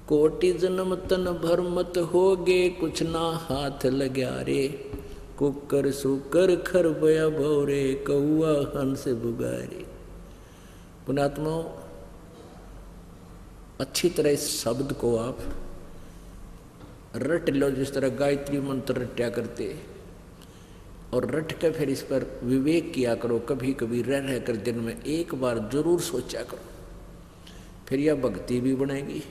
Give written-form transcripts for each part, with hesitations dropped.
कोटि जन्म तन भर मत होगे, कुछ ना हाथ लग्या रे। कुकर सुकर खर बया भौरे, कौआ हंस बुगारे। पुण्यात्माओं, अच्छी तरह इस शब्द को आप रट लो, जिस तरह गायत्री मंत्र रट्या करते, और रट के फिर इस पर विवेक किया करो। कभी कभी रह रह कर दिन में एक बार जरूर सोचा करो, फिर यह भक्ति भी बनेगी,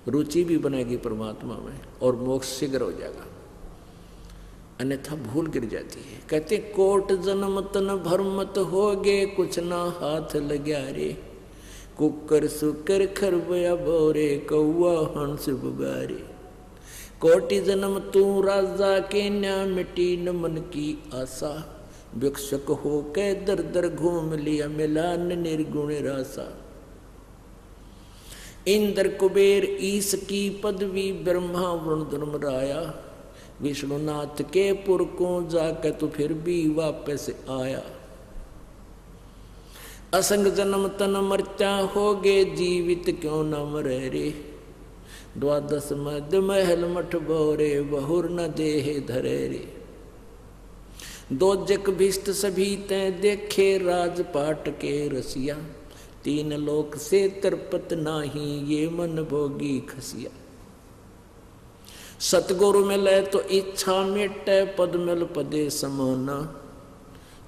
रुचि भी बनेगी परमात्मा में, और मोक्ष शीघ्र हो जाएगा। अन्यथा भूल गिर जाती है। कहते कोट जन्म तन भर मत होगे, कुछ ना हाथ लग्या रे। कुकर सुकर खरबया बोरे, कौआ हंस बुगारे। कोटि जन्म तू राजा के न्या, मिटी न मन की आशा। भिक्षक हो के दर दर घूम लिया, मिला न निर्गुण रासा। इंद्र कुबेर ईश की पदवी, ब्रह्मा वरुण धर्मराया। विष्णुनाथ के पुर को जाकर तो फिर भी वापस आया। असंग जन्म तन मर्त्या होगे, जीवित क्यों न मरे रे। द्वादश मद महल मठ बोरे, बहुर न देह धरे रे। दो जग भिष्ट सभी तय देखे, राजपाट के रसिया। तीन लोक से तरपत नाही, ये मन भोगी खसिया। सतगुरु मिले तो इच्छा मिटे, पद मिल पदे समाना।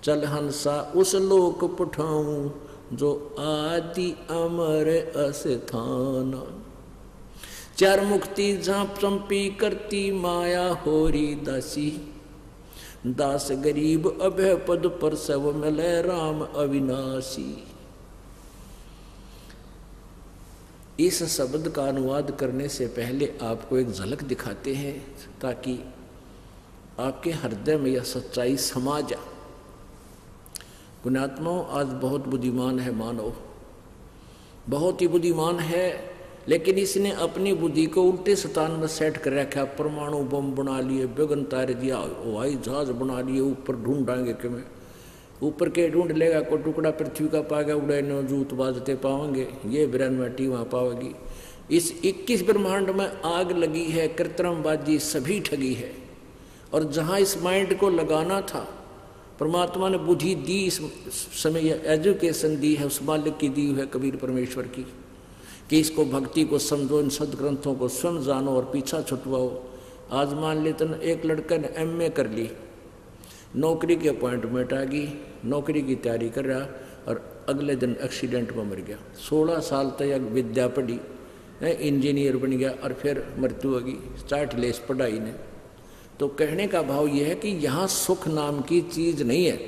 चल हंसा उस लोक पुठाऊं, जो आदि अमर अस्थाना। चार मुक्ति झांप चंपी करती, माया होरी दासी। दास गरीब अभय पद पर, सब मिले राम अविनाशी। इस शब्द का अनुवाद करने से पहले आपको एक झलक दिखाते हैं, ताकि आपके हृदय में यह सच्चाई समा जाए। पुण्यात्माओं, आज बहुत बुद्धिमान है मानव, बहुत ही बुद्धिमान है, लेकिन इसने अपनी बुद्धि को उल्टे स्थान में सेट कर रखा। परमाणु बम बना लिए, गगन तारे दिया, हवाई जहाज बना लिए, ऊपर ढूंढाएंगे कि मैं ऊपर के ढूंढ लेगा, को टुकड़ा पृथ्वी का पागा उड़े न जूत बाजते पाओगे, ये ब्रह्मटी वहाँ पाओगी। इस 21 ब्रह्मांड में आग लगी है, कृत्रिमबाजी सभी ठगी है। और जहाँ इस माइंड को लगाना था, परमात्मा ने बुद्धि दी, इस समय यह एजुकेशन दी है, उस मालिक की दी है कबीर परमेश्वर की, कि इसको भक्ति को समझो, इन सदग्रंथों को स्वयं जानो और पीछा छुटवाओ। आज मान लेते न एक लड़का ने MA कर ली, नौकरी की अपॉइंटमेंट आ गई, नौकरी की तैयारी कर रहा, और अगले दिन एक्सीडेंट में मर गया। 16 साल तक विद्या पढ़ी, इंजीनियर बन गया, और फिर मृत्यु होगी, चाट लेस पढ़ाई ने। तो कहने का भाव यह है कि यहाँ सुख नाम की चीज़ नहीं है,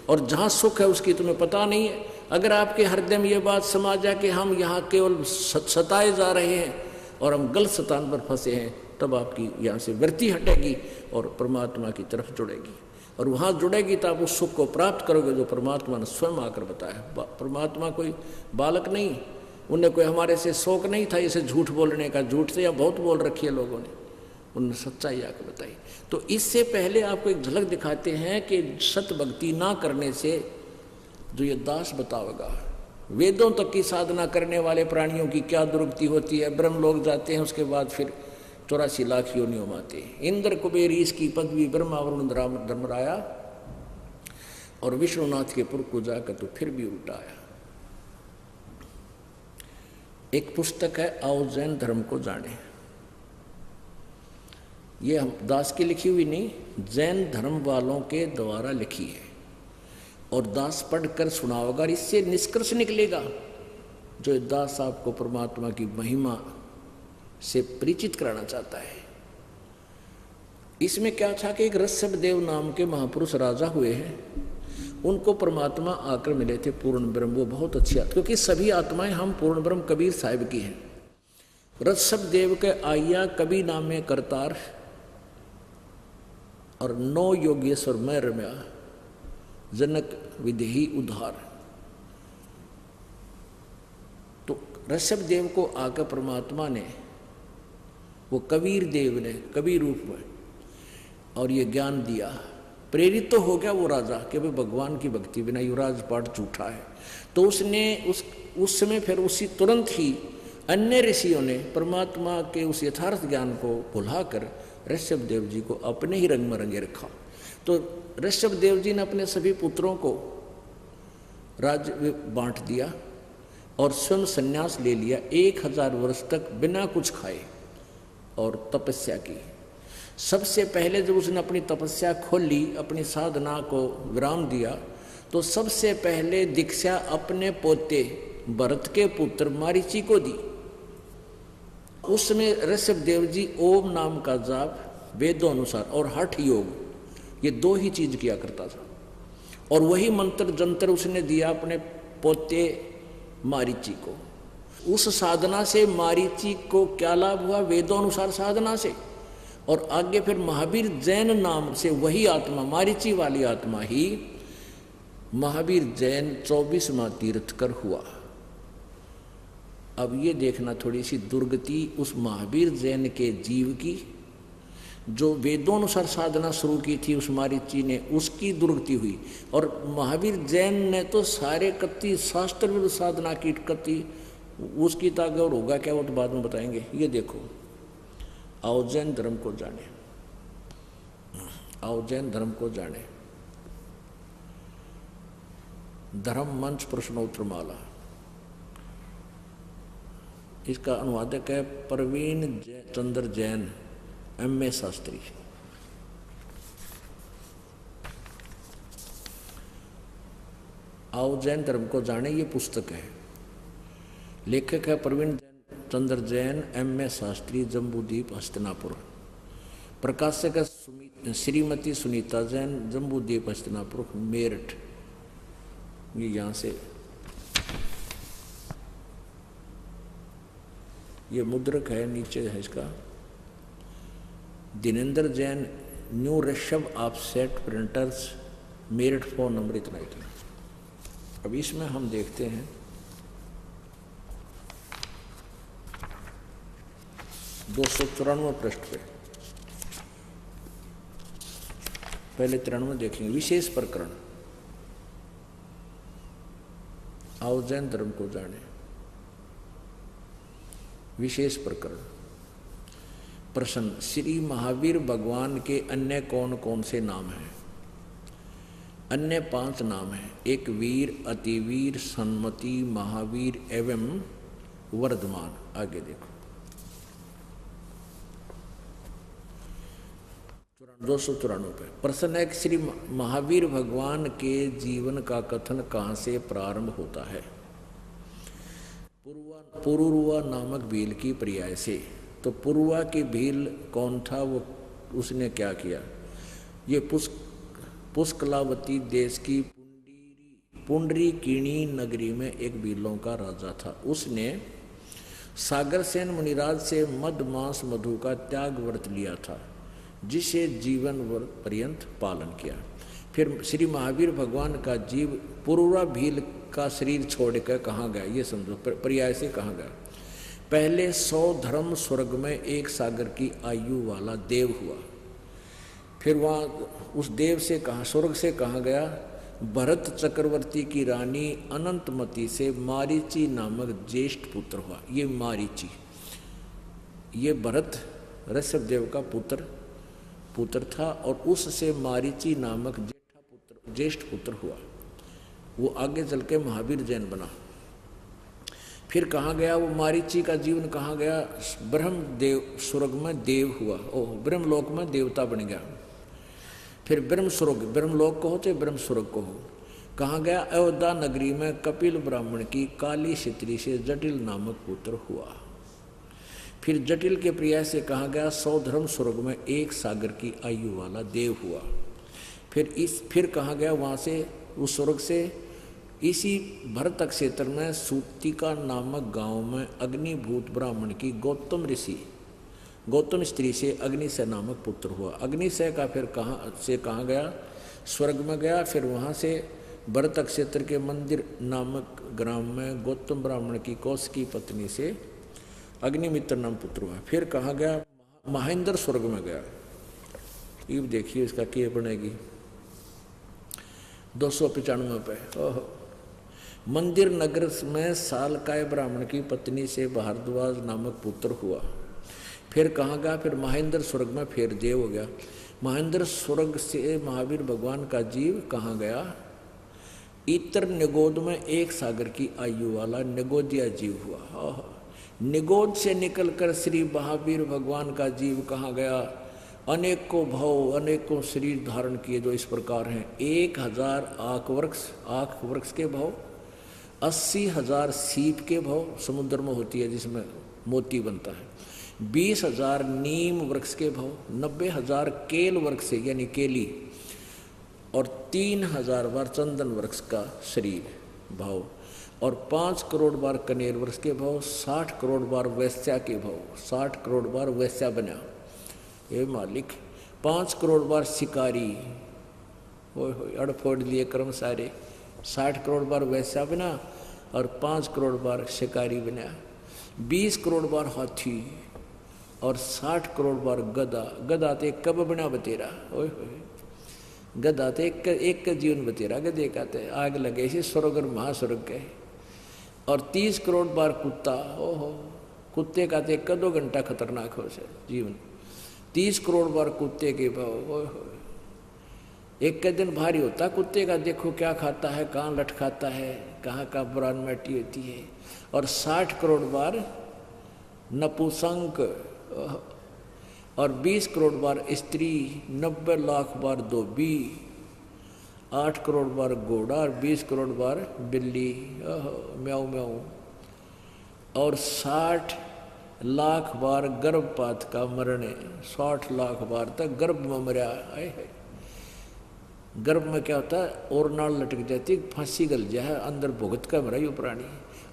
और जहाँ सुख है उसकी तुम्हें पता नहीं है। अगर आपके हृदय में ये बात समा जाए कि हम यहाँ केवल सताए जा रहे हैं और हम गलत स्थान पर फंसे हैं, तब आपकी यहाँ से वृत्ति हटेगी और परमात्मा की तरफ जुड़ेगी, और वहाँ जुड़ेगी तो आप उस सुख को प्राप्त करोगे जो परमात्मा ने स्वयं आकर बताया। परमात्मा कोई बालक नहीं, उन्हें कोई हमारे से शौक नहीं था इसे झूठ बोलने का। झूठ से या बहुत बोल रखी है लोगों ने, उन्होंने सच्चाई आकर बताई। तो इससे पहले आपको एक झलक दिखाते हैं कि सत भक्ति ना करने से जो ये दास बतावेगा, वेदों तक की साधना करने वाले प्राणियों की क्या दुर्गति होती है। ब्रह्म लोग जाते हैं, उसके बाद फिर 84 लाख योनियों में आते हैं। इंद्र कुबेर ईश की पदवी, ब्रह्मा वरुण धर्मराया, और विष्णुनाथ के पुर को जाकर तो फिर भी उल्टा आया। एक पुस्तक है, आओ जैन धर्म को जाने। ये हम दास की लिखी हुई नहीं, जैन धर्म वालों के द्वारा लिखी है, और दास पढ़कर सुनाओगा। इससे निष्कर्ष निकलेगा, जो दास आपको परमात्मा की महिमा से परिचित कराना चाहता है। इसमें क्या था कि एक ऋषभ देव नाम के महापुरुष राजा हुए हैं, उनको परमात्मा आकर मिले थे, पूर्ण ब्रह्म। वो बहुत अच्छी क्योंकि सभी आत्माएं हम पूर्ण ब्रह्म कबीर साहिब की हैं। ऋषभ देव के आया कवि नाम में करतार, और 9 योगेश्वर मैं रम्या, जनक विदेही उद्धार। तो ऋषभ देव को आकर परमात्मा ने, वो कबीर देव ने कबीर रूप में, और ये ज्ञान दिया। प्रेरित तो हो गया वो राजा कि भाई भगवान की भक्ति बिना युवराज पाठ झूठा है। तो उसने उस समय फिर उसी तुरंत ही अन्य ऋषियों ने परमात्मा के उस यथार्थ ज्ञान को भुलाकर ऋषभ देव जी को अपने ही रंग में रंगे रखा। तो ऋषभ देव जी ने अपने सभी पुत्रों को राज्य बांट दिया और स्वयं संन्यास ले लिया। 1000 वर्ष तक बिना कुछ खाए और तपस्या की। सबसे पहले जब उसने अपनी तपस्या खोली, अपनी साधना को विराम दिया, तो सबसे पहले दीक्षा अपने पोते भरत के पुत्र मारीची को दी। उसमें ऋषभ देव जी ओम नाम का जाप वेदों अनुसार और हठ योग, ये 2 ही चीज किया करता था। और वही मंत्र जंतर उसने दिया अपने पोते मारीची को। उस साधना से मारीची को क्या लाभ हुआ? वेदों अनुसार साधना से। और आगे फिर महावीर जैन नाम से वही आत्मा, मारीची वाली आत्मा ही महावीर जैन 24वां तीर्थकर हुआ। अब ये देखना थोड़ी सी दुर्गति उस महावीर जैन के जीव की, जो वेदों अनुसार साधना शुरू की थी उस मारीची ने, उसकी दुर्गति हुई। और महावीर जैन ने तो सारे कत्ती शास्त्र विरुद्ध साधना की कत्ती, उसकी ताकत और होगा क्या वो तो बाद में बताएंगे। ये देखो, आओ जैन धर्म को जाने, आओ जैन धर्म को जाने। धर्म मंच प्रश्नोत्तर माला, इसका अनुवादक है प्रवीण चंद्र जैन, MA शास्त्री। आओ जैन धर्म को जाने, ये पुस्तक है। लेखक है प्रवीण चंद्र जैन, MA शास्त्री, जम्बूद्वीप हस्तिनापुर। प्रकाशक है श्रीमती सुनीता जैन, जम्बूद्वीप हस्तिनापुर, मेरठ। ये यहाँ से ये मुद्रक है, नीचे है इसका। Dinendra Jain, new Rishabh offset printers, Meerut, phone number इतना। अब इसमें हम देखते हैं 294 पृष्ठ पे, पहले 93 देखेंगे। विशेष प्रकरण, आओ जैन धर्म को जाने। विशेष प्रकरण, प्रश्न, श्री महावीर भगवान के अन्य कौन कौन से नाम हैं? अन्य 5 नाम हैं। एक वीर, अतिवीर, सन्मति, महावीर एवं वर्धमान। आगे देखो 294 पे प्रश्न है कि श्री महावीर भगवान के जीवन का कथन कहाँ से प्रारंभ होता है? पुरुरवा नामक भील की पर्याय से। तो पुरुरवा की भील कौन था? वो उसने क्या किया? ये पुष्कलावती देश की पुंडरीकिणी नगरी में एक भीलों का राजा था। उसने सागरसेन मुनिराज से मद मांस मधु का त्याग व्रत लिया था, जिसे जीवन व्रत पर्यंत पालन किया। फिर श्री महावीर भगवान का जीव पुरुरवा भील का शरीर छोड़कर कहाँ गया? ये समझो, पर्याय से कहाँ गया? पहले 100 धर्म स्वर्ग में एक सागर की आयु वाला देव हुआ। फिर वहाँ उस देव से कहाँ, स्वर्ग से कहाँ गया? भरत चक्रवर्ती की रानी अनंतमती से मारीची नामक ज्येष्ठ पुत्र हुआ। ये मारीची, ये भरत ऋषभ देव का पुत्र था और उससे मारीची नामक ज्येष्ठ पुत्र हुआ। वो आगे चल के महावीर जैन बना। फिर कहाँ गया वो मारीची का जीवन? कहाँ गया? ब्रह्म देव स्वर्ग में देव हुआ। ओह, ब्रह्मलोक में देवता बन गया। फिर ब्रह्मलोक को हो चाहे ब्रह्म स्वर्ग को हो, कहाँ गया? अयोध्या नगरी में कपिल ब्राह्मण की काली क्षत्रि से जटिल नामक पुत्र हुआ। फिर जटिल के प्रिय से कहाँ गया? 100 धर्म स्वर्ग में एक सागर की आयु वाला देव हुआ। फिर कहाँ गया? वहाँ से उस स्वर्ग से इसी भरत क्षेत्र में सूतिका नामक गांव में अग्निभूत ब्राह्मण की गौतम स्त्री से अग्निशय नामक पुत्र हुआ। अग्निशय का फिर कहाँ गया? स्वर्ग में गया। फिर वहाँ से भरत क्षेत्र के मंदिर नामक ग्राम में गौतम ब्राह्मण की कौश की पत्नी से अग्निमित्र नाम पुत्र हुआ। फिर कहाँ गया? महेंद्र स्वर्ग में गया। ये देखिए इसका क्या बनेगी 295 पे। ओहो। मंदिर नगर में सालकाय ब्राह्मण की पत्नी से भारद्वाज नामक पुत्र हुआ। फिर कहाँ गया? फिर महेंद्र स्वर्ग में फिर देव हो गया। महेंद्र स्वर्ग से महावीर भगवान का जीव कहाँ गया? इतर निगोद में 1 सागर की आयु वाला निगोदिया जीव हुआ। निगोद से निकलकर श्री महावीर भगवान का जीव कहाँ गया? अनेकों भाव अनेकों शरीर धारण किए जो इस प्रकार हैं। 1000 आक वृक्ष के भाव, 80,000 सीप के भाव समुद्र में होती है जिसमें मोती बनता है, 20,000 नीम वृक्ष के भाव, 90,000 केल वृक्ष से यानी केली, और 3,000 बार चंदन वृक्ष का शरीर भाव, और 5 करोड़ बार कनेर वृक्ष के भाव, 60 करोड़ बार वैश्या के भाव, 60 करोड़ बार वैश्या बना ये मालिक, 5 करोड़ बार शिकारी, हो अड़फोड़ लिए कर्म सारे, 60 करोड़ बार वैश्या बना और 5 करोड़ बार शिकारी बना, 20 करोड़ बार हाथी और 60 करोड़ बार गधा। गधा ते कब बना बतेरा, ओए होए गधा ते एक का जीवन बतेरा गधे का ते आग लगे से स्वर्ग और महास्वर्ग के, और 30 करोड़ बार कुत्ता, ओहो कुत्ते का ते 1-2 घंटा खतरनाक हो से जीवन, 30 करोड़ बार कुत्ते के भाव, ओए होए एक का दिन भारी होता कुत्ते का, देखो क्या खाता है, कहाँ लट खाता है, कहाँ का बुरान मटी होती है, और 60 करोड़ बार नपुंसक, और 20 करोड़ बार स्त्री, 90 लाख बार धोबी, 8 करोड़ बार घोड़ा और 20 करोड़ बार बिल्ली, म्याऊ म्याऊ, और 60 लाख बार गर्भपात का मरने, 60 लाख बार तक गर्भ में मरा है। गर्भ में क्या होता है, और नाल लटक जाती, फांसी गल जाए, अंदर भुगत का मरा ये प्राणी।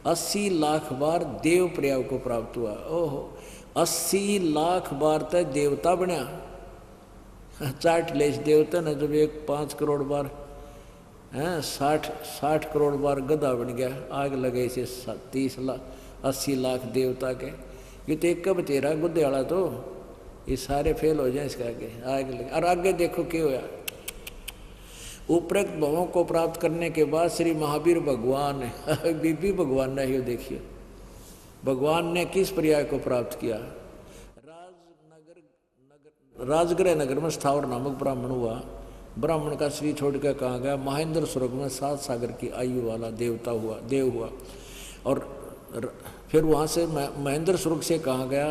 80 लाख बार देव प्रयाग को प्राप्त हुआ, ओहो 80 लाख बार तक देवता बना, 60 लेश देवता न, जब 5 करोड़ बार हैं, 60 करोड़ बार गधा बन गया, आग लगे इसे 80 लाख देवता के, ये तो एक कब तेरा गुद्दे वाला, तो ये सारे फेल हो जाए इसका आगे, आग लगे। और आगे देखो क्या होया, उपरोक्त भावों को प्राप्त करने के बाद श्री महावीर भगवान बीबी भगवान ने, ये देखिए भगवान ने किस पर्याय को प्राप्त किया। राजगृह नगर में स्थावर नामक ब्राह्मण हुआ। ब्राह्मण का श्री छोड़ कर कहाँ गया? महेंद्र स्वर्ग में 7 सागर की आयु वाला देवता हुआ, देव हुआ। और फिर वहाँ से महेंद्र स्वर्ग से कहाँ गया?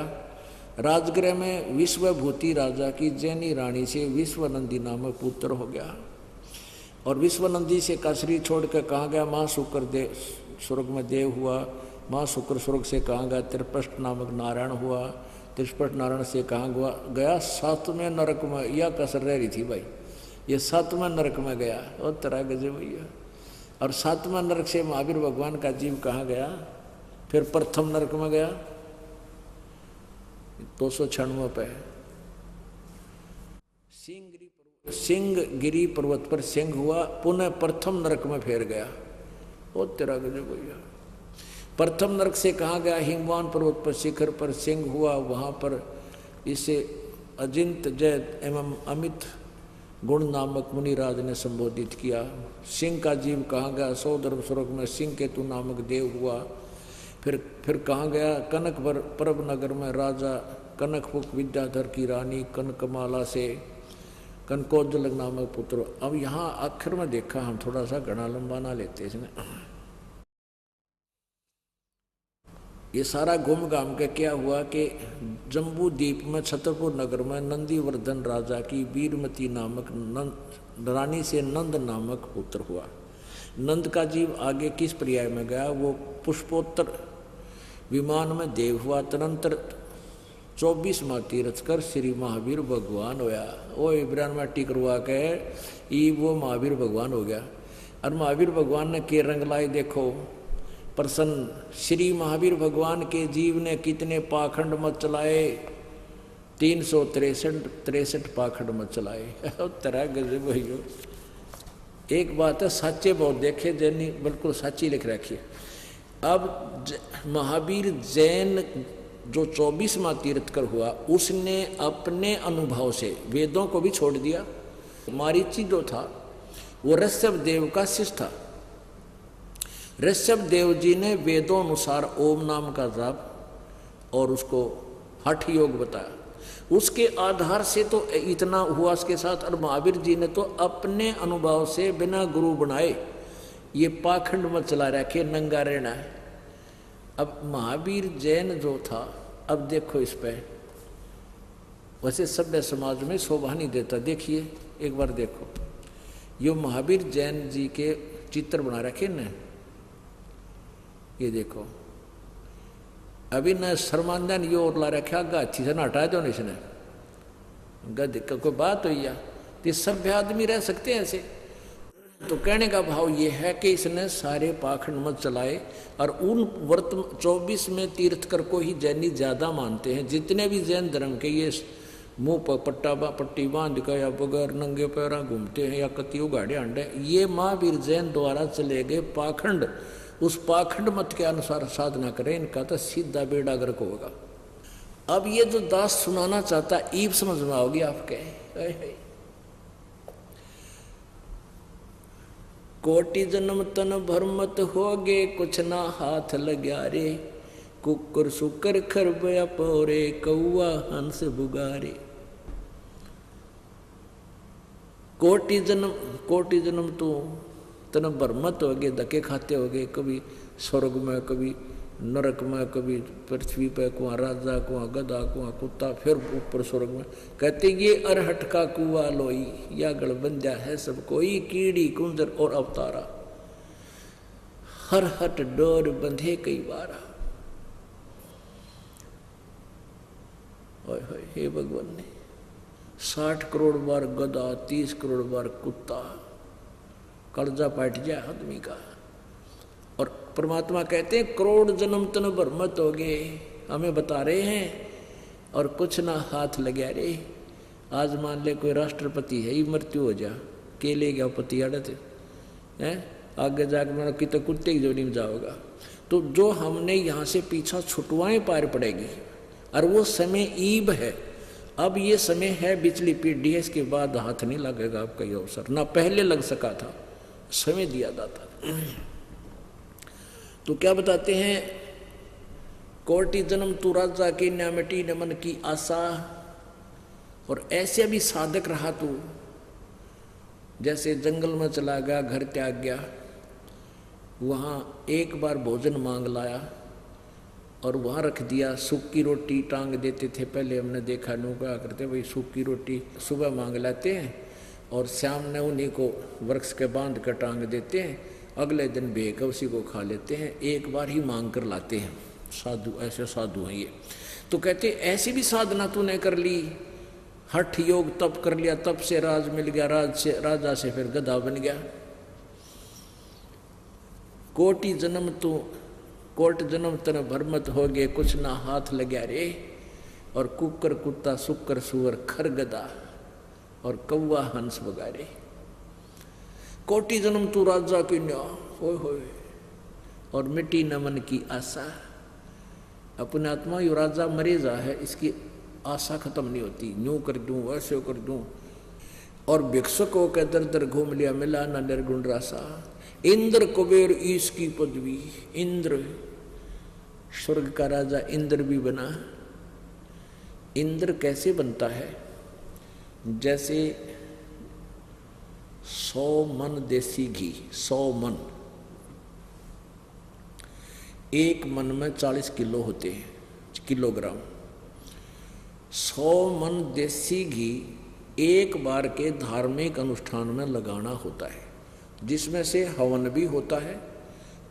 राजगृह में विश्वभूति राजा की जैनी रानी से विश्वनंदी नामक पुत्र हो गया। और विश्वनंदी से का शरीर छोड़ कर कहाँ गया? माँ शुक्र देव स्वर्ग में देव हुआ। माँ शुक्र स्वर्ग से कहाँ गया? त्रिपष्ट नामक नारायण हुआ। त्रिपष्ट नारायण से कहाँ गया? 7वें नरक में। यह कसर रह रही थी भाई, ये 7वें नरक में गया। और तरह गजब भैया। और 7वें नरक से महावीर भगवान का जीव कहाँ गया? फिर प्रथम नरक में गया 296 पे। सिंहगिरी पर्वत पर सिंह हुआ, पुनः प्रथम नरक में फिर गया। वो तेरा गजब भैया। प्रथम नरक से कहाँ गया? हिमवान पर्वत पर शिखर पर सिंह हुआ, वहाँ पर इसे अजिंत जय एवं अमित गुण नामक मुनिराज ने संबोधित किया। सिंह का जीव कहाँ गया? सौधर्म स्वर्ग में सिंह केतु नामक देव हुआ। फिर कहाँ गया? कनक परब नगर में राजा कनकपुक विद्याधर की रानी कनकमाला से कनकोज्जल नामक पुत्र। अब यहाँ आखिर में देखा हम, थोड़ा सा घना लंबा ना लेते इसमें। ये सारा घूम घाम के क्या हुआ कि जम्बू द्वीप में छतरपुर नगर में नंदीवर्धन राजा की वीरमती नामक रानी से नंद नामक पुत्र हुआ। नंद का जीव आगे किस पर्याय में गया? वो पुष्पोत्तर विमान में देव हुआ। तदंतर 24 माह तीर्थ कर श्री महावीर भगवान होया। वो इब्रान माटी करवा के ई वो महावीर भगवान हो गया। और महावीर भगवान ने के रंग लाए देखो प्रसन्न। श्री महावीर भगवान के जीव ने कितने पाखंड मत चलाए? 363 पाखंड मत चलाए। तरह गजब भैया। एक बात है, साचे बहुत देखे जैनी बिल्कुल साची लिख रखी है। अब महावीर जैन जो 24वां तीर्थकर हुआ, उसने अपने अनुभव से वेदों को भी छोड़ दिया। मारीची जो था वो ऋषभ देव का शिष्य था। ऋषभ देव जी ने वेदों अनुसार ओम नाम का जाप और उसको हठ योग बताया, उसके आधार से तो इतना हुआ उसके साथ। और महावीर जी ने तो अपने अनुभव से बिना गुरु बनाए ये पाखंड मत चला रखे, नंगा रहना है। अब महावीर जैन जो था, अब देखो इस पे, वैसे सभ्य समाज में शोभा नहीं देता। देखिए एक बार देखो, यो महावीर जैन जी के चित्र बना रखे न, ये देखो। अभी न शर्मांदन यो और ला रखा गाछी से न हटा दो इसने, गद कोई बात हुई या तो सभ्य आदमी रह सकते हैं ऐसे। तो कहने का भाव ये है कि इसने सारे पाखंड मत चलाए। और उन वर्त 24 में तीर्थकर को ही जैनी ज्यादा मानते हैं। जितने भी जैन धर्म के ये मुंह पर पट्टी बांध कर या बगैर नंगे पैरा घूमते हैं या कति उगाड़े अंडे, ये महावीर जैन द्वारा चले गए पाखंड। उस पाखंड मत के अनुसार साधना करें, इनका तो सीधा बेड़ा गर्क होगा। अब ये जो दास सुनाना चाहता ईब समझ में आओगी आपके। कोटि जन्म तन भरमत होगे, कुछ ना हाथ लग्या रे। कुकर सुकर खरबया पोरे, कौआ हंस बुगारे। कोटि जन्म तो तन भरमत हो गए, धक्के खाते हो गए, कभी स्वर्ग में, कभी नरक में, कभी पृथ्वी पे, कुआ राजा, कुआ गधा, कुआ कुत्ता, फिर ऊपर स्वर्ग में। कहते ये अरहट का कुआ लोई, या गड़बंजा है सब कोई, कीड़ी कुंजर और अवतारा, हर हट डोर बंधे कई बारा। हे भगवान ने 60 करोड़ बार गधा, 30 करोड़ बार कुत्ता, कर्जा पाट जाए आदमी का। और परमात्मा कहते हैं करोड़ जन्म तन भरमत हो गए, हमें बता रहे हैं, और कुछ ना हाथ लगे रे। आज मान ले कोई राष्ट्रपति है, ही मृत्यु हो जा, के ले गया पति अड़ते हैं, आगे जाकर मैंने कितने कुत्ते की जोड़ी में जाओगा। तो जो हमने यहाँ से पीछा छुटवाएं पार पड़ेगी, और वो समय ईब है। अब ये समय है बिचली पीढ़ी है, इसके बाद हाथ नहीं लगेगा आपका ये अवसर, ना पहले लग सका था, समय दिया जाता। तो क्या बताते हैं, कोटि जन्म तू राजा की न मिटी न मन की आशा। और ऐसे भी साधक रहा तू, जैसे जंगल में चला गया, घर त्याग गया, वहाँ एक बार भोजन मांग लाया और वहाँ रख दिया। सूखी रोटी टांग देते थे, पहले हमने देखा, नो क्या करते भाई, सूखी रोटी सुबह मांग लाते हैं और शाम ने उन्हीं को वृक्ष के बांध कर टांग देते हैं, अगले दिन बेक उसी को खा लेते हैं। एक बार ही मांग कर लाते हैं साधु, ऐसे साधु हैं ये। तो कहते ऐसी भी साधना तूने कर ली, हठ योग तप कर लिया, तप से राज मिल गया, राजा से फिर गधा बन गया। कोटि जन्म तन भरमत हो गए, कुछ ना हाथ लग्या रे। और कुकर कुत्ता, सुकर सुअर, खर गधा और कौआ हंस बगारे। कोटि जन्म तू राजा की न्या होय, और मिट्टी न मन की आशा। अपने आत्मा यो राजा मरेजा है, इसकी आशा खत्म नहीं होती, यूं कर दूं वैसे कर दूं। और भिक्षुक हो के दर दर घूम लिया, मिला न निर्गुण रासा। इंद्र कुबेर ईश की पदवी, इंद्र स्वर्ग का राजा इंद्र भी बना। इंद्र कैसे बनता है, जैसे 100 मन देसी घी, 100 मन, एक मन में 40 किलो होते हैं, किलोग्राम। 100 मन देसी घी एक बार के धार्मिक अनुष्ठान में लगाना होता है, जिसमें से हवन भी होता है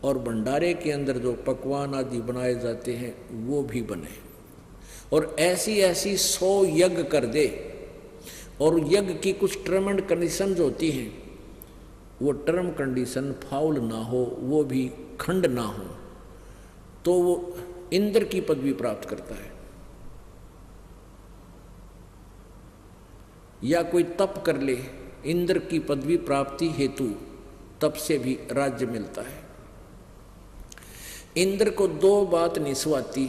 और भंडारे के अंदर जो पकवान आदि बनाए जाते हैं वो भी बने। और ऐसी 100 यज्ञ कर दे, और यज्ञ की कुछ टर्म एंड कंडीशन जो होती हैं, वो टर्म कंडीशन फाउल ना हो, वो भी खंड ना हो, तो वो इंद्र की पदवी प्राप्त करता है। या कोई तप कर ले, इंद्र की पदवी प्राप्ति हेतु तप से भी राज्य मिलता है। इंद्र को 2 बात नहीं सुहाती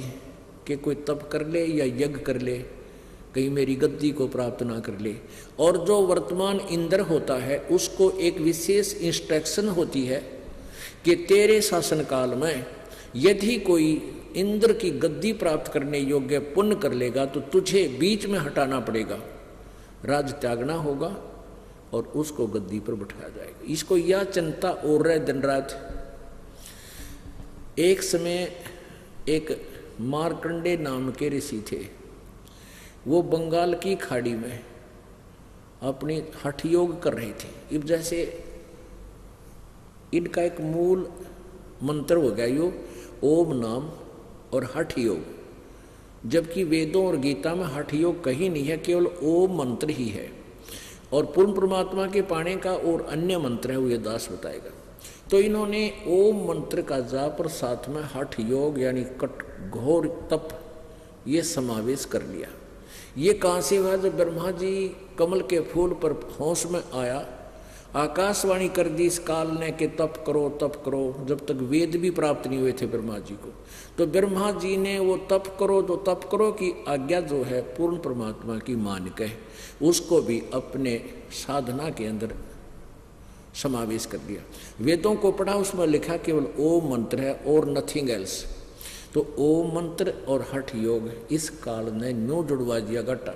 कि कोई तप कर ले या यज्ञ कर ले, कहीं मेरी गद्दी को प्राप्त ना कर ले। और जो वर्तमान इंद्र होता है उसको एक विशेष इंस्ट्रक्शन होती है कि तेरे शासन काल में यदि कोई इंद्र की गद्दी प्राप्त करने योग्य पुण्य कर लेगा तो तुझे बीच में हटाना पड़ेगा, राज त्यागना होगा और उसको गद्दी पर बैठाया जाएगा। इसको यह चिंता और रहे दिन रात। एक समय एक मार्कंडे नाम के ऋषि थे, वो बंगाल की खाड़ी में अपनी हठ योग कर रहे थे। अब जैसे इनका एक मूल मंत्र हो गया यो ओम नाम और हठ योग, जबकि वेदों और गीता में हठ योग कहीं नहीं है, केवल ओम मंत्र ही है। और पूर्ण परमात्मा के पाने का और अन्य मंत्र है, वो ये दास बताएगा। तो इन्होंने ओम मंत्र का जाप और साथ में हठ योग यानी कट घोर तप ये समावेश कर लिया। ये कहाँ से हुआ? जब ब्रह्मा जी कमल के फूल पर होश में आया, आकाशवाणी कर दी इस काल ने कि तप करो, जब तक वेद भी प्राप्त नहीं हुए थे ब्रह्मा जी को। तो ब्रह्मा जी ने वो तप करो की आज्ञा जो है पूर्ण परमात्मा की मान के उसको भी अपने साधना के अंदर समावेश कर दिया। वेदों को पढ़ा, उसमें लिखा केवल ओम मंत्र है और नथिंग एल्स। तो ओम मंत्र और हठ योग इस काल ने न्यू जुड़वा दिया घटा।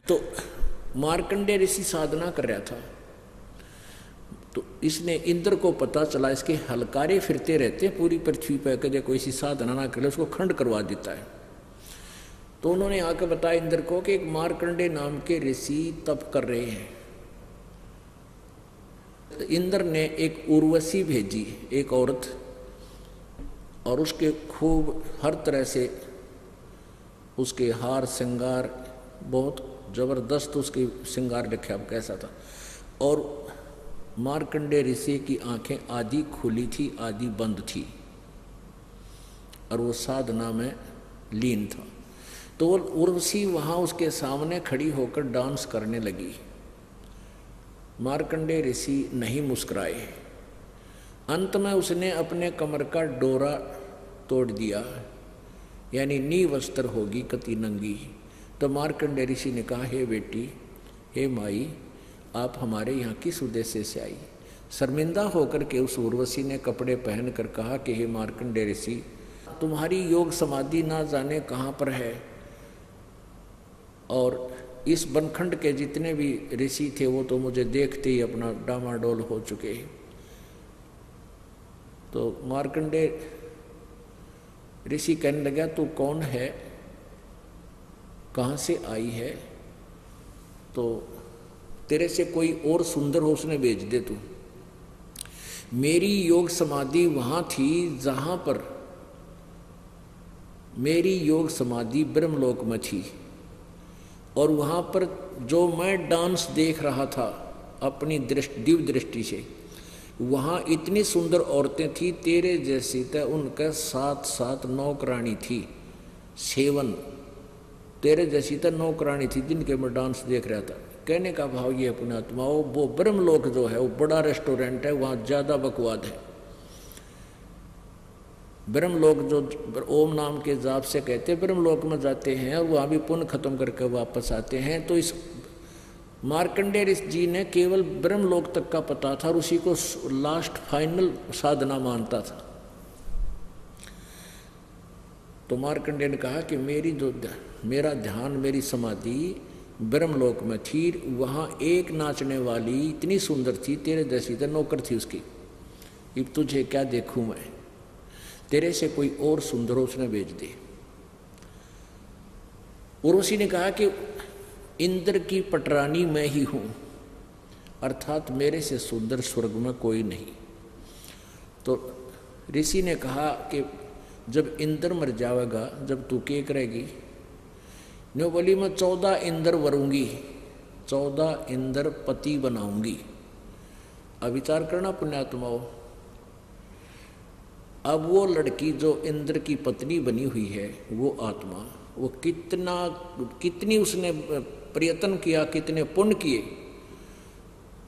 तो मार्कंडे ऋषि साधना कर रहा था, तो इसने इंद्र को पता चला इसके हलकारे फिरते रहते पूरी पृथ्वी पर, कदे कोई सी साधना ना करे उसको खंड करवा देता है। तो उन्होंने आकर बताया इंद्र को कि एक मार्कंडे नाम के ऋषि तप कर रहे हैं। तो इंद्र ने एक उर्वशी भेजी, एक औरत, और उसके खूब हर तरह से उसके हार श्रृंगार बहुत जबरदस्त उसकी श्रृंगार रखे, अब कैसा था। और मार्कंडे ऋषि की आंखें आधी खुली थी आधी बंद थी और वो साधना में लीन था। तो उर्वशी वहाँ उसके सामने खड़ी होकर डांस करने लगी। मार्कंडे ऋषि नहीं मुस्कुराए। अंत में उसने अपने कमर का डोरा तोड़ दिया, यानी नी वस्त्र होगी कति नंगी। तो मार्कंडे ऋषि ने कहा, हे बेटी, हे माई, आप हमारे यहाँ किस उद्देश्य से आई? शर्मिंदा होकर के उस उर्वशी ने कपड़े पहनकर कहा कि हे मार्कंडे ऋषि, तुम्हारी योग समाधि ना जाने कहाँ पर है, और इस बनखंड के जितने भी ऋषि थे वो तो मुझे देखते ही अपना डामाडोल हो चुके। तो मार्कंडे ऋषि कहने लगा, तू कौन है, कहाँ से आई है? तो तेरे से कोई और सुंदर हो उसने भेज दे तू। मेरी योग समाधि वहाँ थी जहाँ पर मेरी योग समाधि ब्रह्मलोक में थी, और वहाँ पर जो मैं डांस देख रहा था अपनी दिव्य दृष्टि से, वहाँ इतनी सुंदर औरतें थी तेरे जैसी, तो उनका साथ साथ नौकरानी थी, सेवन तेरे जैसी तो नौकरानी थी जिनके मैं डांस देख रहा था। कहने का भाव ये अपने आत्माओं, वो ब्रह्मलोक जो है वो बड़ा रेस्टोरेंट है, वहाँ ज़्यादा बकवाद है। ब्रह्मलोक जो ओम नाम के जाप से कहते ब्रह्मलोक में जाते हैं और वहाँ भी पुण्य खत्म करके वापस आते हैं। तो इस मार्कंडे ऋषि जी ने केवल ब्रह्मलोक तक का पता था और उसी को लास्ट फाइनल साधना मानता था। तो मार्कंडे ने कहा कि मेरा ध्यान, मेरी समाधि ब्रह्मलोक में थी, वहाँ एक नाचने वाली इतनी सुंदर थी तेरे जैसी, तो नौकर थी उसकी। अब तुझे क्या देखूं मैं, तेरे से कोई और सुंदर हो उसने भेज दे। उर्वशी ने कहा कि इंद्र की पटरानी मैं ही हूँ, अर्थात मेरे से सुंदर स्वर्ग में कोई नहीं। तो ऋषि ने कहा कि जब इंद्र मर जाएगा, जब तू के करेगी? न्यू बोली, मैं 14 इंद्र वरूंगी, 14 इंद्र पति बनाऊंगी। अब विचार करना पुण्यात्माओं, अब वो लड़की जो इंद्र की पत्नी बनी हुई है, वो आत्मा, वो कितनी उसने प्रयत्न किया, कितने पुण्य किए,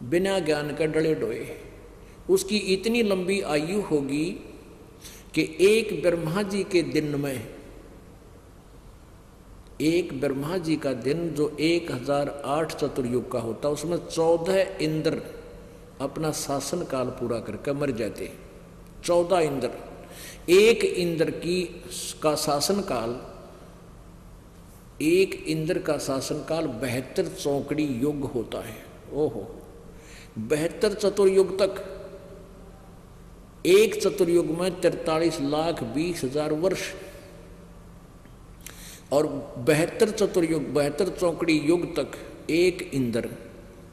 बिना ज्ञान का डले डोए। उसकी इतनी लंबी आयु होगी कि एक ब्रह्मा जी के दिन में, एक ब्रह्मा जी का दिन जो 1008 चतुर्युग का होता, उसमें 14 इंद्र अपना शासन काल पूरा करके मर जाते। 14 इंद्र, एक इंद्र का शासन काल, एक इंद्र का शासन काल 72 चौकड़ी युग होता है। ओहो, 72 चतुर्युग तक। एक चतुर्युग में 43,20,000 वर्ष, और 72 चतुर्युग 72 चौकड़ी युग तक एक इंद्र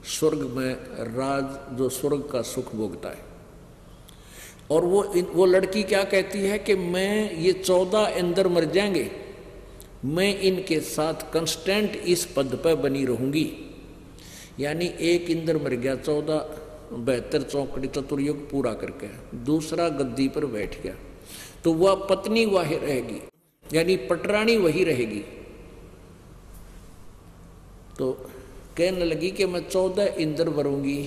स्वर्ग में राज, जो स्वर्ग का सुख भोगता है। और वो लड़की क्या कहती है कि मैं, ये 14 इंद्र मर जाएंगे, मैं इनके साथ कंस्टेंट इस पद पर बनी रहूंगी। यानी एक इंद्र मर गया 72 चौकड़ी चतुर्युग पूरा करके, दूसरा गद्दी पर बैठ गया, तो वह पत्नी वही रहेगी, यानी पटरानी वही रहेगी। तो कहने लगी कि मैं 14 इंद्र मरूंगी।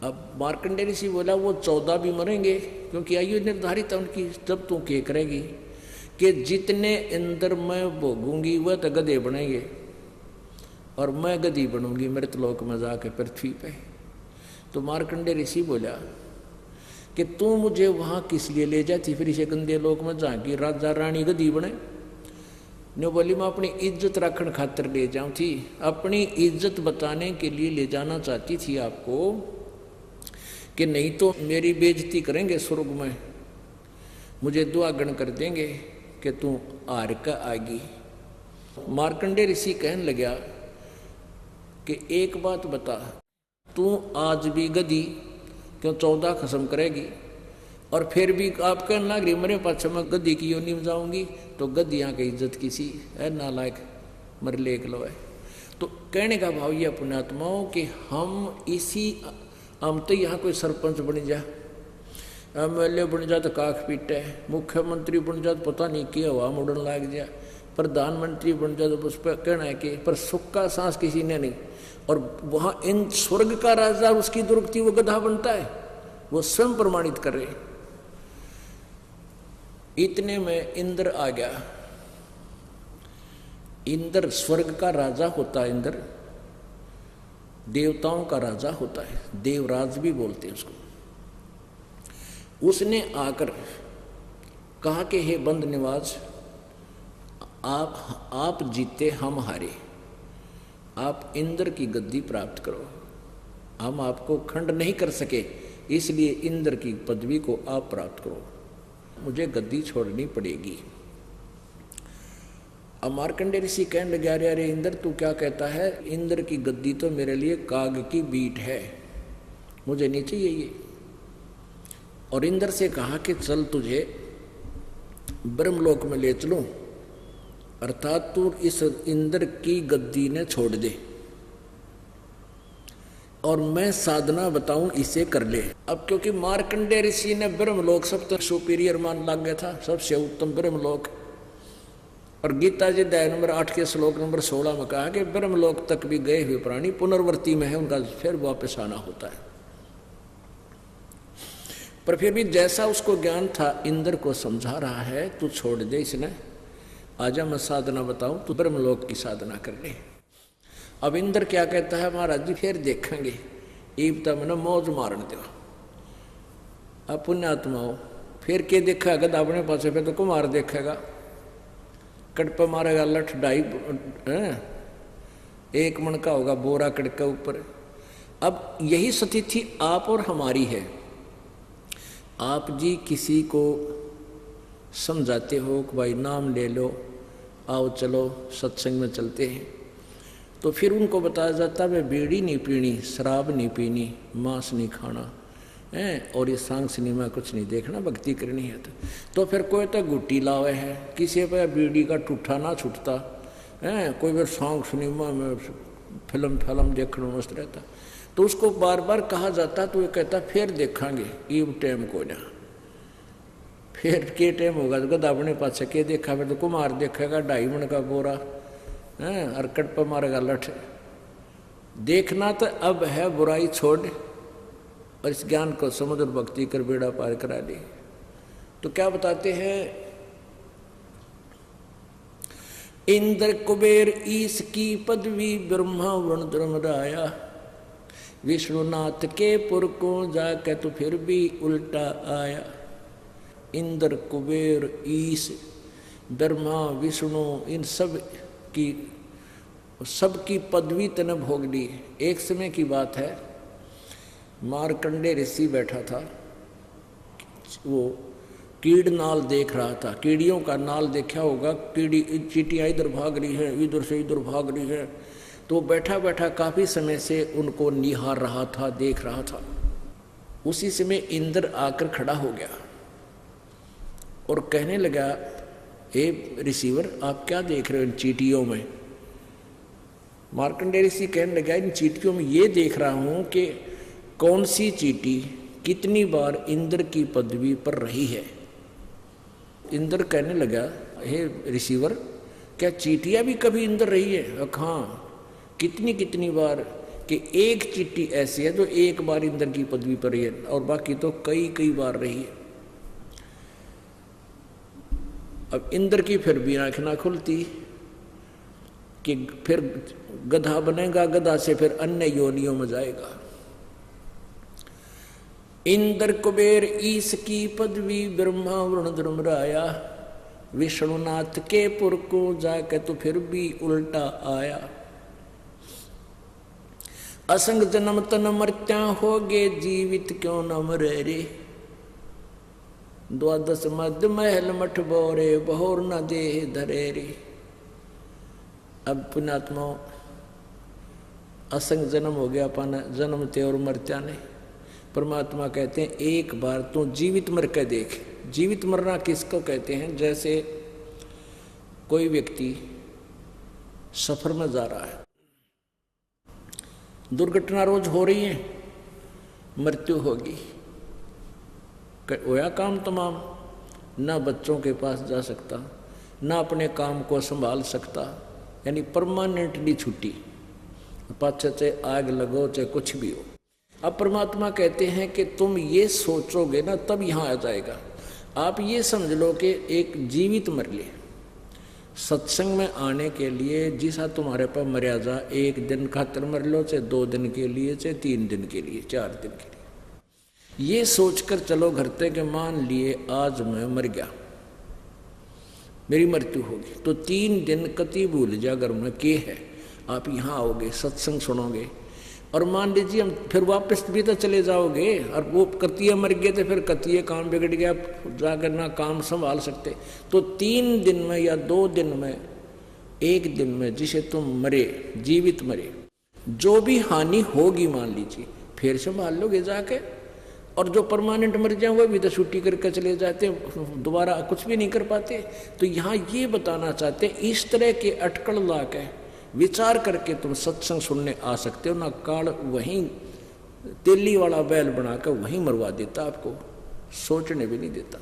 अब मार्कंडेय ऋषि बोला वो 14 भी मरेंगे, क्योंकि आयु निर्धारित है उनकी। जब तू क्या करेगी कि जितने इंद्र मैं भोगूंगी वह तो गधे बनेंगे, और मैं गधी बनूंगी मृतलोक में जाके पृथ्वी पे। तो मार्कंडेय ऋषि बोला कि तू मुझे वहां किस लिए ले जाती फिर इसे गंदे लोक में, जहाँ की राजा रानी गधी बने। ने बोली मैं अपनी इज्जत रखने खातिर ले जाऊं थी, अपनी इज्जत बताने के लिए ले जाना चाहती थी आपको, कि नहीं तो मेरी बेइज्जती करेंगे स्वर्ग में, मुझे दुआगण कर देंगे कि तू आर का आएगी। मार्कंडेय ऋषि कहने लगा कि एक बात बता, तू आज भी गधी क्यों 14 खत्म करेगी, और फिर भी आप कहने लग रही मेरे पास मैं गद्दी की योनि में जाऊंगी, तो गद्दियाँ की इज्जत किसी है नालायक मर लेक लो है। तो कहने का भाव ये पुण्यात्माओं कि हम तो यहाँ कोई सरपंच बन जा, MLA बन जा तो काख पीटे, मुख्यमंत्री बन जा तो पता नहीं क्या हवा मुड़न लाग जा, प्रधानमंत्री बन जा तो उस पर कहना है कि पर सुख का सांस किसी ने नहीं। और वहाँ इन स्वर्ग का राजा उसकी दुर्गति वो गधा बनता है, वो स्वयं प्रमाणित कर रहे। इतने में इंद्र आ गया। इंद्र स्वर्ग का राजा होता है, इंद्र देवताओं का राजा होता है, देवराज भी बोलते हैं उसको। उसने आकर कहा कि हे बंद निवाज, आप जीते हम हारे, आप इंद्र की गद्दी प्राप्त करो, हम आपको खंड नहीं कर सके, इसलिए इंद्र की पदवी को आप प्राप्त करो, मुझे गद्दी छोड़नी पड़ेगी। अब मार्कंडेय ऋषि कहने लगे अरे अरे इंद्र तू क्या कहता है, इंद्र की गद्दी तो मेरे लिए काग की बीट है, मुझे नहीं चाहिए ये। और इंद्र से कहा कि चल तुझे ब्रह्मलोक में ले चलूं, अर्थात तू इस इंद्र की गद्दी ने छोड़ दे और मैं साधना बताऊं इसे कर ले। अब क्योंकि मार्कंडेय ऋषि ने ब्रह्मलोक सबसे सुपीरियर मान लग गया था, सबसे उत्तम ब्रह्मलोक। और गीता जी अध्याय नंबर 8 के श्लोक नंबर 16 में कहा कि ब्रह्मलोक तक भी गए हुए प्राणी पुनर्वर्ती में है, उनका फिर वापस आना होता है। पर फिर भी जैसा उसको ज्ञान था इंद्र को समझा रहा है, तू छोड़ दे इसने, आजा मैं साधना बताऊं, तू ब्रह्मलोक की साधना कर ले। अब इंद्र क्या कहता है, महाराज जी फिर देखेंगे, ईब तब मैंने मौज मारन दो। अब पुण्यात्माओं फिर के देखा गद अपने पास पे तो कुमार देखेगा, कटपा मारेगा लठ 2.5 1 मन का होगा बोरा कड़क के ऊपर। अब यही स्थिति आप और हमारी है। आप जी किसी को समझाते हो कि भाई नाम ले लो, आओ चलो सत्संग में चलते हैं, तो फिर उनको बताया जाता है बीड़ी नहीं पीनी, शराब नहीं पीनी, मांस नहीं खाना है, और ये सांग सिनेमा कुछ नहीं देखना, भक्ति करनी है। तो फिर कोई तो गुट्टी लावे है, किसी पे बीड़ी का टूठा ना छूटता है, कोई फिर सांग सिनेमा में फिल्म देखना मस्त रहता। तो उसको बार बार कहा जाता, तो ये कहता फिर देखेंगे ये टाइम को ना, फिर के टाइम होगा तो गदा अपने पास के देखा, फिर तो कुमार देखेगा 2.5 मन का बोरा है, और कट पर मारेगा लठ। देखना तो अब है, बुराई छोड़ और इस ज्ञान को समझ और भक्ति कर बेड़ा पार करा ली। तो क्या बताते हैं, इंद्र कुबेर ईश की पदवी ब्रह्मा वरुण धर्मराया, विष्णुनाथ के पुर को जाके तो फिर भी उल्टा आया। इंद्र कुबेर ईश ब्रह्मा विष्णु इन सबकी पदवी तने भोग ली। एक समय की बात है, मार्कंडे ऋषि बैठा था, वो कीड़ नाल देख रहा था। कीड़ियों का नाल देखा होगा, कीड़ी चींटियाँ इधर भाग रही हैं, इधर से इधर भाग रही हैं। तो बैठा बैठा काफी समय से उनको निहार रहा था, देख रहा था। उसी समय इंद्र आकर खड़ा हो गया और कहने लगा, ए रिसीवर, आप क्या देख रहे हो इन चींटियों में? मार्कंडेय ऋषि कहने लगा, इन चींटियों में ये देख रहा हूं कि कौन सी चींटी कितनी बार इंद्र की पदवी पर रही है। इंद्र कहने लगा, हे रिसीवर, क्या चींटियां भी कभी इंद्र रही है? हाँ, कितनी कितनी बार, कि एक चींटी ऐसी है जो एक बार इंद्र की पदवी पर रही है और बाकी तो कई कई बार रही है। अब इंद्र की फिर भी आंख ना खुलती कि फिर गधा बनेगा, गधा से फिर अन्य योनियों में जाएगा। इंद्र कुबेर ईश की पदवी ब्रह्मा वरुण धर्मराया, विष्णुनाथ के पुर को जाके तो फिर भी उल्टा आया। असंग जन्म तन मर्त्या होगे, जीवित क्यों न मरे रे। द्वादश मध्य महल मठ बोरे, बहोर न देह धरे रे। अब पुण्यात्मा, असंग जन्म हो गया, अपन जन्मते और मरत्या ने। परमात्मा कहते हैं, एक बार तू जीवित मर के देख। जीवित मरना किसको कहते हैं? जैसे कोई व्यक्ति सफर में जा रहा है, दुर्घटना रोज हो रही है, मृत्यु होगी, होया काम तमाम, ना बच्चों के पास जा सकता, ना अपने काम को संभाल सकता, यानी परमानेंटली छुट्टी, पाछे चाहे आग लगो चाहे कुछ भी हो। अब परमात्मा कहते हैं कि तुम ये सोचोगे ना, तब यहाँ आ जाएगा। आप ये समझ लो कि एक जीवित मर लिए, सत्संग में आने के लिए जिसा तुम्हारे पास मर्यादा, एक दिन खातिर मर लो, चाहे 2 दिन के लिए, चाहे 3 दिन के लिए, 4 दिन के लिए, ये सोचकर चलो घर तक के मान लिए आज मैं मर गया, मेरी मृत्यु होगी, तो 3 दिन कति भूल जा घर में के है। आप यहाँ आओगे, सत्संग सुनोगे, और मान लीजिए हम फिर वापस भी तो चले जाओगे, और वो कतिये मर गए थे, फिर कतिये काम बिगड़ गया, जाकर ना काम संभाल सकते। तो 3 दिन में या 2 दिन में, 1 दिन में जिसे तुम मरे, जीवित मरे, जो भी हानि होगी मान लीजिए, फिर संभाल लोगे जाके। और जो परमानेंट मर जाए वो भी तो छुट्टी करके चले जाते, दोबारा कुछ भी नहीं कर पाते। तो यहाँ ये बताना चाहते, इस तरह के अटकल ला के विचार करके तुम सत्संग सुनने आ सकते हो ना। काल वहीं तेली वाला बैल बनाकर वहीं मरवा देता, आपको सोचने भी नहीं देता।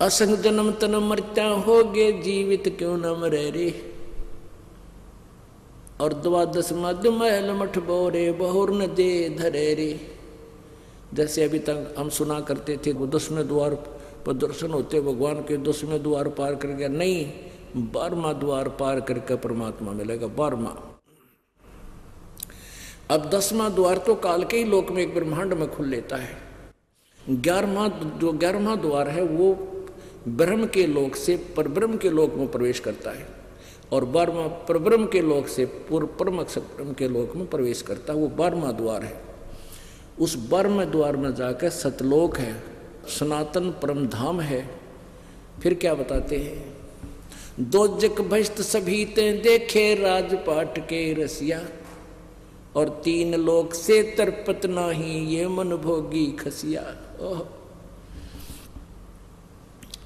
असंग जन्म तन मर्त्या होगे, जीवित क्यों न मरे रे। और 12 मध्य महल मठ बोरे, बहुर न दे धरे रे। जैसे अभी तक हम सुना करते थे, वो 10वें द्वार पर दर्शन होते भगवान के, 10वें द्वार पार कर गया, नहीं, 12वां द्वार पार करके परमात्मा मिलेगा, 12वां। अब 10वां द्वार तो काल के ही लोक में एक ब्रह्मांड में खुल लेता है। 11वां द्वार है वो ब्रह्म के लोक से परब्रह्म के लोक में प्रवेश करता है, और 12वां परब्रह्म के लोक से परम अक्षर ब्रह्म के लोक में प्रवेश करता है, वो 12वां द्वार है। उस 12वें द्वार में जाकर सतलोक है, सनातन परम धाम है। फिर क्या बताते हैं, दोजक भस्त सभी ते देखे राजपाट के रसिया, और 3 लोक से तरपत नाही ये मन भोगी खसिया। ओह,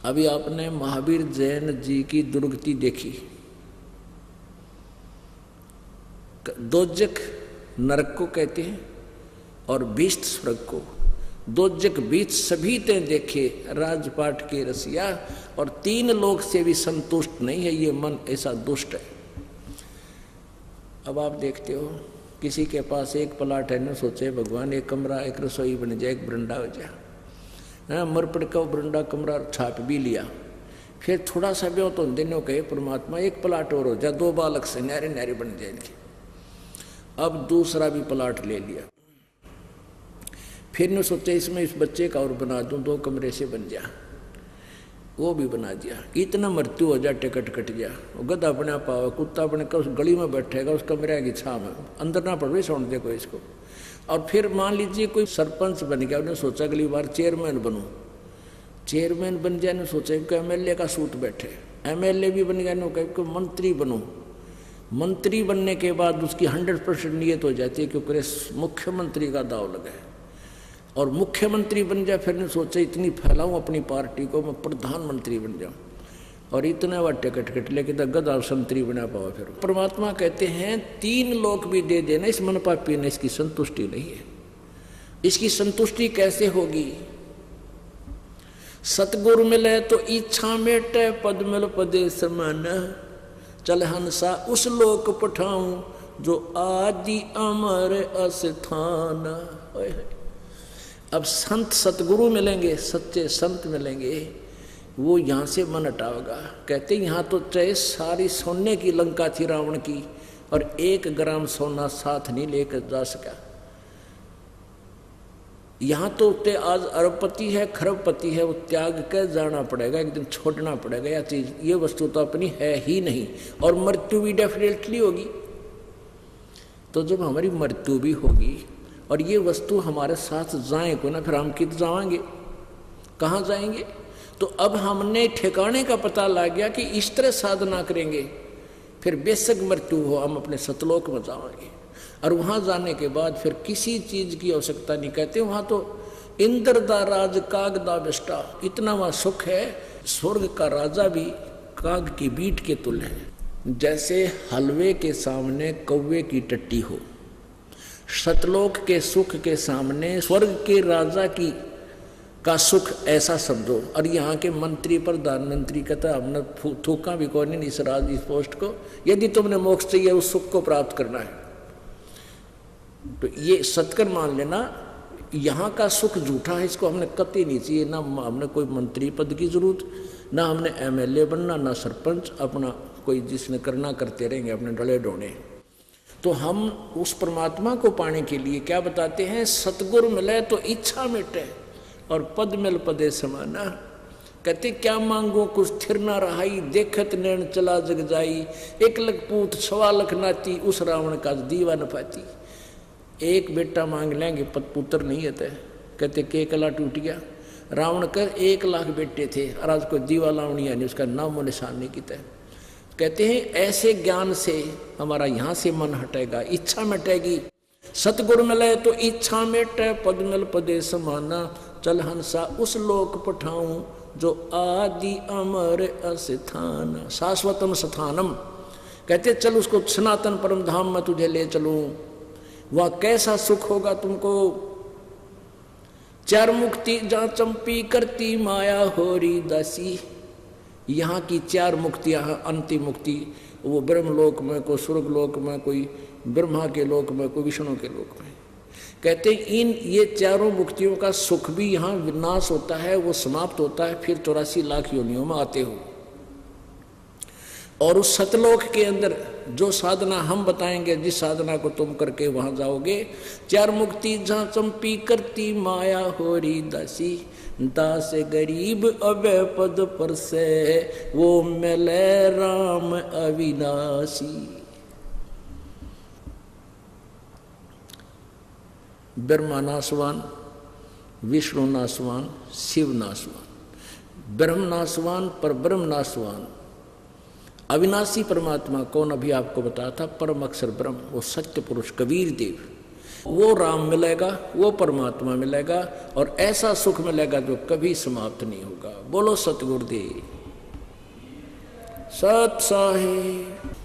अभी आपने महावीर जैन जी की दुर्गति देखी। दोजक नरक को कहते हैं और भीष्ट स्वर्ग को। दोजक बीच सभी ते देखे राजपाट के रसिया, और 3 लोक से भी संतुष्ट नहीं है ये मन, ऐसा दुष्ट है। अब आप देखते हो किसी के पास एक प्लाट है, न सोचे भगवान एक कमरा, एक रसोई बन जाए, एक बरंडा हो जाए, हाँ, मरपड़ का बरंडा कमरा छाप भी लिया, फिर थोड़ा सा ब्यों तो दिनों कहे परमात्मा एक प्लाट और हो जाए, 2 बालक से न्यारे न्यारे बन जाए इनके। अब दूसरा भी प्लाट ले लिया। फिर ने सोचा इसमें इस बच्चे का और बना दूं, 2 कमरे से बन जा, वो भी बना दिया। इतना मृत्यु हो जाए, टिकट कट गया। गधा अपने आप आवे, कुत्ता अपने उस गली में बैठेगा, उस कमरे की छाव में, अंदर ना पड़ सौंड दे कोई इसको। और फिर मान लीजिए कोई सरपंच बन गया, उन्हें सोचा अगली बार चेयरमैन बनूं, चेयरमैन बन जाए, सोचा कि एमएलए का सूट बैठे, एमएलए भी बन गया, कहीं मंत्री बनूं। मंत्री बनने के बाद उसकी 100% नीयत हो जाती है क्योंकि मुख्यमंत्री का दाव लगा है। और मुख्यमंत्री बन जाए, फिर ने सोचा इतनी फैलाऊं अपनी पार्टी को, मैं प्रधानमंत्री बन जाऊं, और इतना बार टिकट कट लेके तो गधा संतरी बना पाओ। फिर परमात्मा कहते हैं 3 लोक भी दे देना, इस मन पापी ने इसकी संतुष्टि नहीं है। इसकी संतुष्टि कैसे होगी? सतगुरु मिले तो इच्छा मेटे, पद मिल पदे समान, चल हंसा उस लोक पठाऊं जो आदि अमर अस्थान। अब संत सतगुरु मिलेंगे, सच्चे संत मिलेंगे, वो यहाँ से मन हटाओगा। कहते यहाँ तो चाहे सारी सोने की लंका थी रावण की, और 1 ग्राम सोना साथ नहीं लेकर जा सका। यहाँ तो ते आज अरबपति है, खरबपति है, वो त्याग कर जाना पड़ेगा, एक दिन छोड़ना पड़ेगा। यह चीज, ये वस्तु तो अपनी है ही नहीं, और मृत्यु भी डेफिनेटली होगी। तो जब हमारी मृत्यु भी होगी और ये वस्तु हमारे साथ जाए को ना, फिर हम कित जाएंगे, कहाँ जाएंगे? तो अब हमने ठिकाने का पता लग गया कि इस तरह साधना करेंगे, फिर बेशक मृत्यु हो हम अपने सतलोक में जाएंगे। और वहाँ जाने के बाद फिर किसी चीज की आवश्यकता नहीं। कहते वहाँ तो इंद्र दा राज काग दा बेष्टा, इतना वहाँ सुख है, स्वर्ग का राजा भी काग की बीट के तुल्य है। जैसे हलवे के सामने कौवे की टट्टी हो, सतलोक के सुख के सामने स्वर्ग के राजा की का सुख ऐसा समझो। और यहाँ के मंत्री प्रधानमंत्री कहता हमने थूका भी कौन नहीं इस राज इस पोस्ट को, यदि तुमने मोक्ष चाहिए उस सुख को प्राप्त करना है तो ये सत्कर मान लेना, यहाँ का सुख झूठा है, इसको हमने कतई नहीं चाहिए। ना हमने कोई मंत्री पद की जरूरत, ना हमने एमएलए बनना, ना सरपंच, अपना कोई जिसने करना करते रहेंगे अपने डले डोने। तो हम उस परमात्मा को पाने के लिए क्या बताते हैं? सतगुरु मिले तो इच्छा मिटे और पद मिल पदे समाना। कहते क्या मांगो कुछ थिर ना रहाई, देखत नैन चला जग जाई, 1 लाख पूत 1.25 लाख नाती, उस रावण का दीवा न पाती। एक बेटा मांग लेंगे, पुत्र नहीं है। कहते के कला टूट गया। रावण का 1 लाख बेटे थे और आज कोई दीवा लावणी है नहीं, उसका नामो निशान नहीं किया। कहते हैं ऐसे ज्ञान से हमारा यहाँ से मन हटेगा, इच्छा मिटेगी। सतगुरु मिले तो इच्छा मिटे, पद मिल पदे समाना, चल हंसा उस लोक पठाऊं जो आदि अमर अस्थान, शाश्वतम स्थानम। कहते चल उसको सनातन परम धाम में तुझे ले चलूं, वह कैसा सुख होगा तुमको। 4 मुक्ति जहाँ चंपी करती माया होरी दासी। यहाँ की 4 मुक्तियाँ, अंतिम मुक्ति वो ब्रह्मलोक में, कोई स्वर्गलोक में, कोई ब्रह्मा के लोक में, कोई विष्णु के लोक में। कहते इन ये 4 मुक्तियों का सुख भी यहाँ विनाश होता है, वो समाप्त होता है, फिर 84 लाख योनियों में आते हो। और उस सतलोक के अंदर जो साधना हम बताएंगे, जिस साधना को तुम करके वहां जाओगे, 4 मुक्ति जहाँ चंपी करती माया होरी दासी, दास गरीब अबे पद पर से वो मिले राम अविनाशी। ब्रह्मा नासवान, विष्णु नासवान, शिव नासवान। ब्रह्म नासवान पर ब्रह्म नासवान। अविनाशी परमात्मा कौन? अभी आपको बताया था, परम अक्षर ब्रह्म, वो सत्य पुरुष कबीर देव। वो राम मिलेगा, वो परमात्मा मिलेगा, और ऐसा सुख मिलेगा जो कभी समाप्त नहीं होगा। बोलो सतगुरुदेव सत साहिब।